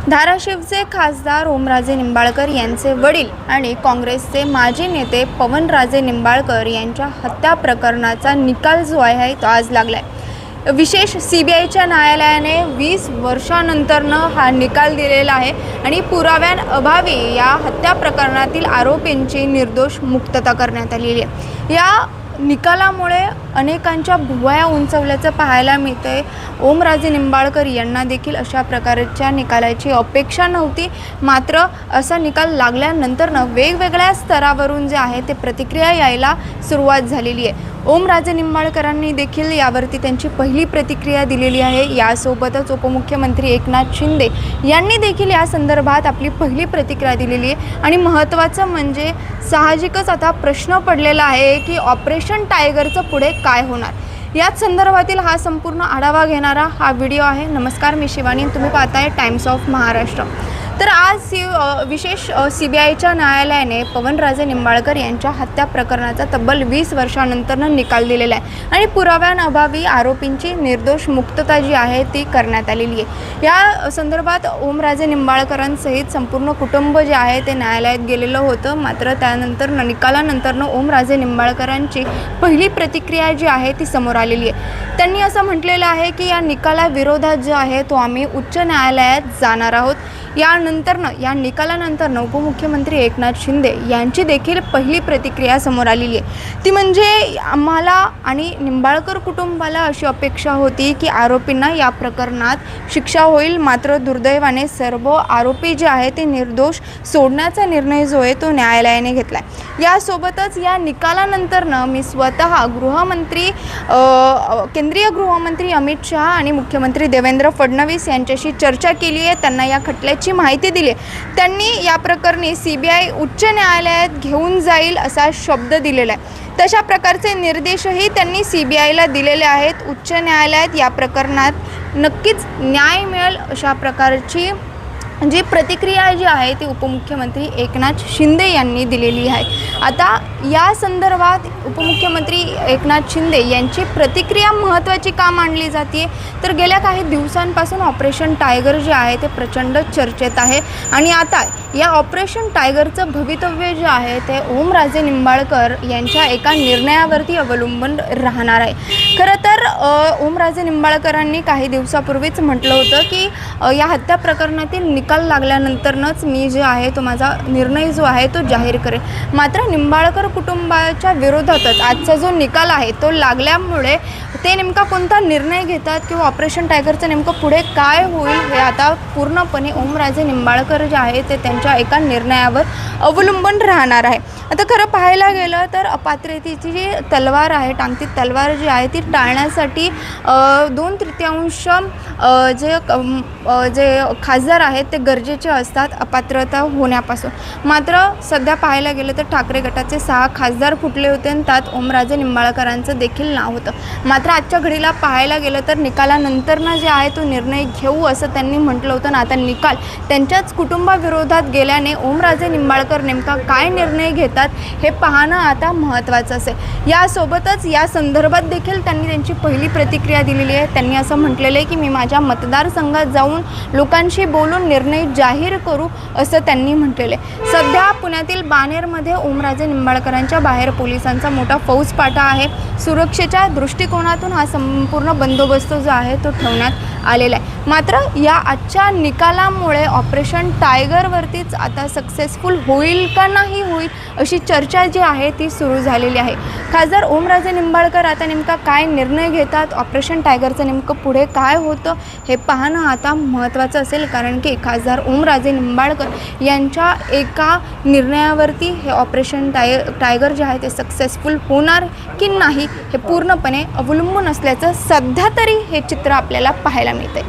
धाराशिवचे खासदार ओमराजे निंबाळकर यांचे वडील आणि काँग्रेसचे माजी नेते पवनराजे निंबाळकर यांच्या हत्या प्रकरणाचा निकाल जो आहे तो आज लागलाय। विशेष सीबीआयच्या न्यायालयाने 20 वर्षांनंतरनं हा निकाल दिलेला आहे आणि पुराव्यांअभावी या हत्या प्रकरणातील आरोपींची निर्दोष मुक्तता करण्यात आलेली आहे। या निकालामुळे अनेकांच्या भुवया उंचवल्याचं पाहायला मिळतंय। ओमराजे निंबाळकर यांना देखील अशा प्रकारच्या निकालाची अपेक्षा नव्हती, मात्र असा निकाल लागल्यानंतरनं वेगवेगळ्या स्तरावरून जे आहे ते प्रतिक्रिया यायला सुरुवात झालेली आहे। ओमराजे निंबाळकरांनी देखील यावरती त्यांची पहिली प्रतिक्रिया दिलेली आहे। यासोबतच उपमुख्यमंत्री एकनाथ शिंदे यांनी देखील या संदर्भात आपली पहिली प्रतिक्रिया दिलेली आहे आणि महत्त्वाचं म्हणजे साहजिकच आता प्रश्न पडलेला आहे की ऑपरेशन टायगरचं पुढे काय होणार। याच संदर्भातील हा संपूर्ण आढावा घेणारा हा व्हिडिओ आहे। नमस्कार, मी शिवानी, तुम्ही पाहताय टाइम्स ऑफ महाराष्ट्र। तर आज विशेष सीबीआयच्या न्यायालयाने पवनराजे निंबाळकर यांच्या हत्या प्रकरणाचा तब्बल 20 वर्षांनंतरनं निकाल दिलेला आहे आणि पुराव्यांअभावी आरोपींची निर्दोष मुक्तता जी आहे ती करण्यात आलेली आहे। या संदर्भात ओमराजे निंबाळकरांसहित संपूर्ण कुटुंब जे आहे ते न्यायालयात गेलेलं होतं, मात्र त्यानंतर निकालानंतरनं ओमराजे निंबाळकरांची पहिली प्रतिक्रिया जी आहे ती समोर आलेली आहे। त्यांनी असं म्हटलेलं आहे की या निकालाविरोधात जो आहे तो आम्ही उच्च न्यायालयात जाणार आहोत। या निकालानंतर उपमुख्यमंत्री एकनाथ शिंदे यांची देखील पहिली प्रतिक्रिया समोर आलेली आहे। ती म्हणजे आम्हाला आणि निंबाळकर कुटुंबाला अशी अपेक्षा होती की आरोपींना या प्रकरणात शिक्षा होईल, मात्र दुर्दैवाने सर्व आरोपी जे आहे ते निर्दोष सोडण्याचा निर्णय जो आहे तो न्यायालयाने घेतला आहे। यासोबतच या निकालानंतरनं मी स्वतः केंद्रीय गृहमंत्री अमित शहा आणि मुख्यमंत्री देवेंद्र फडणवीस यांच्याशी चर्चा केली आहे, त्यांना या खटल्याची माहिती दिली। त्यांनी या प्रकरणी सीबीआय उच्च न्यायालयात घेऊन जाईल असा शब्द दिलेला आहे। तशा प्रकारचे निर्देशही त्यांनी सीबीआयला दिलेले आहेत। उच्च न्यायालयात या प्रकरणात नक्कीच न्याय मिळेल अशा प्रकारची जी प्रतिक्रिया जी आहे ती उपमुख्यमंत्री एकनाथ शिंदे यांनी दिलेली आहे। आता या संदर्भात उपमुख्यमंत्री एकनाथ शिंदे यांची प्रतिक्रिया महत्त्वाची का मानली जाते, तर गेल्या काही दिवसांपासून ऑपरेशन टायगर जे आहे ते प्रचंड चर्चेत आहे आणि आता या ऑपरेशन टायगरचं भवितव्य जे आहे ते ओमराजे निंबाळकर यांच्या एका निर्णयावरती अवलंबून राहणार आहे। खरं तर ओमराजे निंबाळकरांनी काही दिवसापूर्वीच म्हटलं होतं की या हत्या प्रकरणातील निकाल लागल्यानंतरच मी जे आहे तो माझा निर्णय जो आहे तो जाहीर करेन। मात्र निंबाळकर कुटुंबाच्या विरोधातच आजचा जो निकाल आहे तो लागल्यामुळे ते नेमका कोणता निर्णय घेतात किंवा ऑपरेशन टायगरचं नेमकं पुढे काय होईल हे आता पूर्णपणे ओमराजे निंबाळकर जे आहे ते त्यांच्या एका निर्णयावर अवलंबून राहणार आहे। आता खरं पाहायला गेलं तर अपात्रतेची जी तलवार आहे, टांगती तलवार जी आहे ती टाळण्यासाठी 2/3 जे खासदार आहेत ते गरजेचे असतात अपात्रता होण्यापासून। मात्र सध्या पाहायला गेलं तर ठाकरे गटाचे 6 खासदार फुटले होते आणि त्यात ओमराजे निंबाळकरांचं देखील नाव होतं। मात्र आजच्या घडीला पाहायला गेलं तर निकालानंतरनं जे आहे तो निर्णय घेऊ असं त्यांनी म्हटलं होतं आणि आता निकाल त्यांच्याच कुटुंबाविरोधात गेल्याने ओमराजे निंबाळकर नेमका काय निर्णय घेतात हे पाहणं आता महत्त्वाचं असेल। यासोबतच या संदर्भात देखील त्यांनी त्यांची पहिली प्रतिक्रिया दिलेली आहे। त्यांनी असं म्हटलेलं आहे की मी माझ्या मतदारसंघात जाऊन लोकांशी बोलून निर्णय जाहीर करू असं त्यांनी म्हटलेलं आहे। सध्या पुण्यातील बाणेरमध्ये ओमराजे निंबाळकरांच्या बाहेर पोलिसांचा मोठा फौजपाटा आहे। सुरक्षेच्या दृष्टिकोनातून हा संपूर्ण बंदोबस्त जो आहे तो ठेवण्यात आलेला आहे। मात्र या आजच्या निकालामुळे ऑपरेशन टायगरवरतीच आता सक्सेसफुल होईल का नाही होईल अशी चर्चा जी आहे ती सुरू झालेली आहे। खासदार ओमराजे निंबाळकर आता नेमका काय निर्णय घेतात, ऑपरेशन टायगरचं नेमकं पुढे काय होतं हे पाहणं आता महत्त्वाचं असेल, कारण की खासदार ओमराजे निंबाळकर यांच्या एका निर्णयावरती हे ऑपरेशन टायगर जे आहे ते सक्सेसफुल होणार की नाही हे पूर्णपणे अवलंबून असल्याचं सध्या तरी हे चित्र आपल्याला पाहायला मिळतंय।